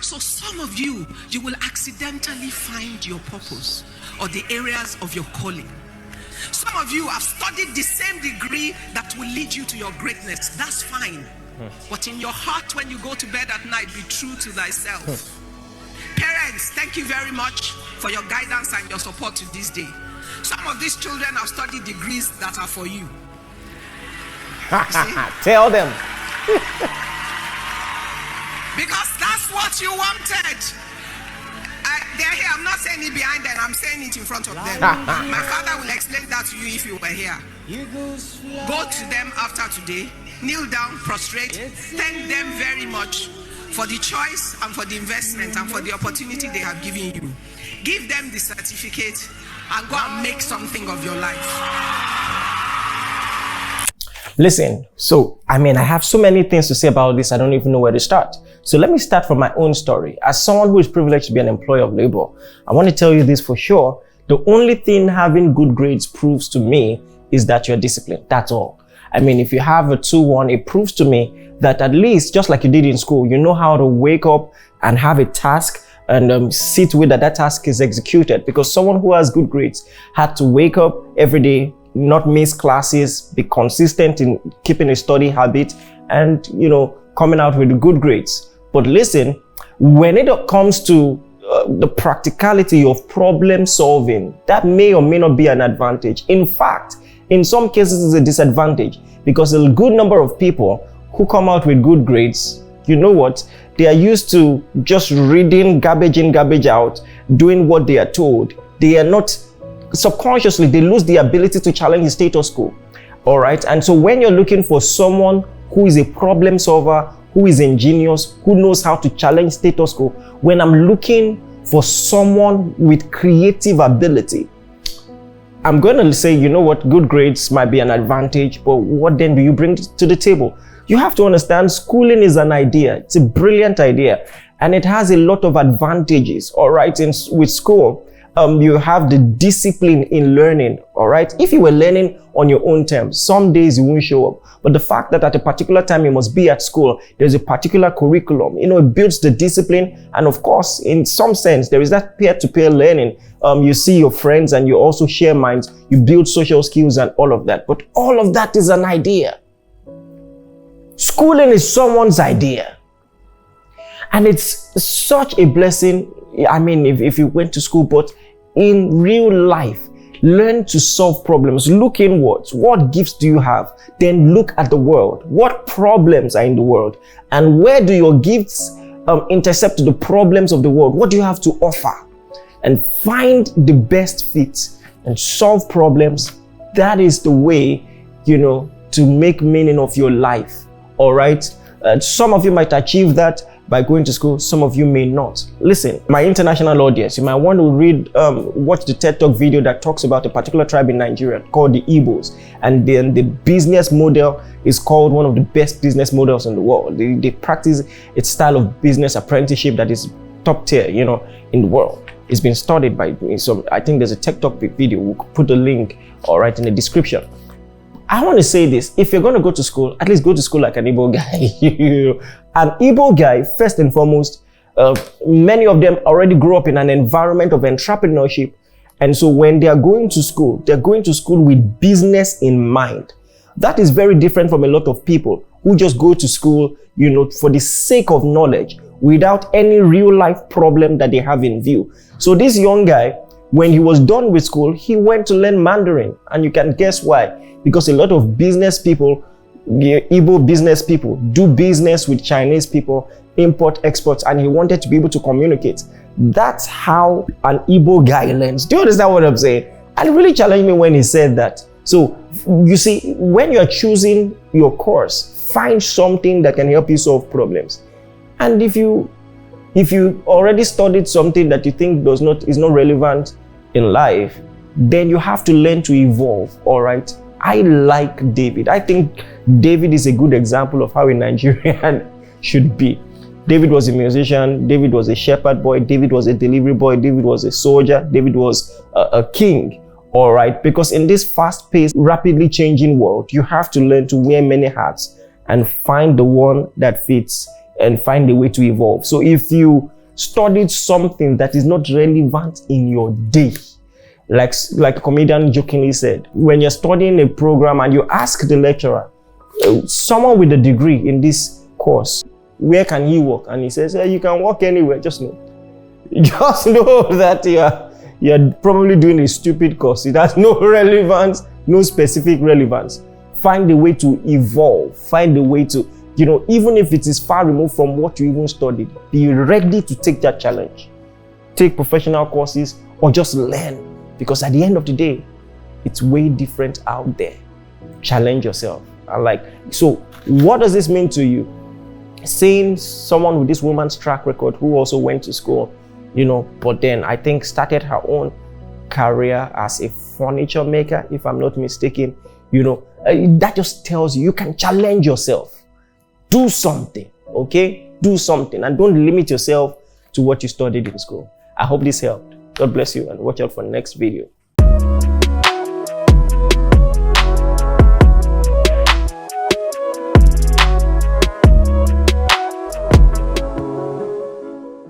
So some of you will accidentally find your purpose or the areas of your calling. Some of you have studied the same degree that will lead you to your greatness. That's fine. But in your heart, when you go to bed at night, be true to thyself. Parents, thank you very much for your guidance and your support to this day. Some of these children have studied degrees that are for you. Tell them. Because that's what you wanted. They're here. I'm not saying it behind them. I'm saying it in front of them. My father will explain that to you if you were here. Go to them after today. Kneel down, prostrate. Thank them very much for the choice and for the investment and for the opportunity they have given you. Give them the certificate and go and make something of your life. Listen, so I have so many things to say about this. I don't even know where to start. So let me start from my own story. As someone who is privileged to be an employee of labor, I want to tell you this for sure. The only thing having good grades proves to me is that you're disciplined. That's all. If you have a 2-1, it proves to me that at least, just like you did in school, you know how to wake up and have a task and see to it that task is executed. Because someone who has good grades had to wake up every day, not miss classes, be consistent in keeping a study habit, and coming out with good grades. But listen, when it comes to the practicality of problem solving, that may or may not be an advantage. In fact, in some cases it's a disadvantage, because a good number of people who come out with good grades, they are used to just reading garbage in, garbage out, doing what they are told. They are not subconsciously, they lose the ability to challenge the status quo. All right. And so when you're looking for someone who is a problem solver, who is ingenious, who knows how to challenge status quo, when I'm looking for someone with creative ability, I'm going to say, good grades might be an advantage, but what then do you bring to the table? You have to understand schooling is an idea. It's a brilliant idea, and it has a lot of advantages. All right. With school, you have the discipline in learning. All right. If you were learning on your own terms, some days you won't show up. But the fact that at a particular time you must be at school, there's a particular curriculum, it builds the discipline. And of course, in some sense, there is that peer-to-peer learning. You see your friends and you also share minds. You build social skills and all of that. But all of that is an idea. Schooling is someone's idea. And it's such a blessing. If you went to school, but in real life, learn to solve problems. Look inwards. What gifts do you have? Then look at the world. What problems are in the world? And where do your gifts intercept the problems of the world? What do you have to offer? And find the best fit and solve problems. That is the way, to make meaning of your life. All right. Some of you might achieve that by going to school. Some of you may not. Listen, my international audience, you might want to watch the TED Talk video that talks about a particular tribe in Nigeria called the Igbos. And then the business model is called one of the best business models in the world. They practice a style of business apprenticeship that is top tier, in the world. It's been studied by me. So I think there's a TED Talk video. We'll put the link, all right, in the description. I want to say this. If you're going to go to school, at least go to school like an Igbo guy. An Igbo guy, first and foremost, many of them already grew up in an environment of entrepreneurship. And so when they are going to school, they're going to school with business in mind. That is very different from a lot of people who just go to school, for the sake of knowledge without any real life problem that they have in view. So this young guy, when he was done with school, he went to learn Mandarin. And you can guess why. Because a lot of business people, Igbo business people, do business with Chinese people, import, exports, and he wanted to be able to communicate. That's how an Igbo guy learns. Do you understand what I'm saying? And it really challenged me when he said that. So, you see, when you're choosing your course, find something that can help you solve problems. And if you already studied something that you think is not relevant in life, then you have to learn to evolve, all right? I like David. I think David is a good example of how a Nigerian should be. David was a musician. David was a shepherd boy. David was a delivery boy. David was a soldier. David was a king, all right? Because in this fast-paced, rapidly changing world, you have to learn to wear many hats and find the one that fits and find a way to evolve. So if you studied something that is not relevant in your day, like a comedian jokingly said, when you're studying a program and you ask the lecturer, someone with a degree in this course, where can he work? And he says, hey, you can work anywhere. Just know that you're probably doing a stupid course. It has no relevance, no specific relevance. Find a way to evolve. Find a way to, even if it is far removed from what you even studied, be ready to take that challenge. Take professional courses or just learn. Because at the end of the day, it's way different out there. Challenge yourself. So what does this mean to you? Seeing someone with this woman's track record who also went to school, but then I think started her own career as a furniture maker, if I'm not mistaken, that just tells you can challenge yourself. Do something, okay? Do something and don't limit yourself to what you studied in school. I hope this helped. God bless you and watch out for the next video.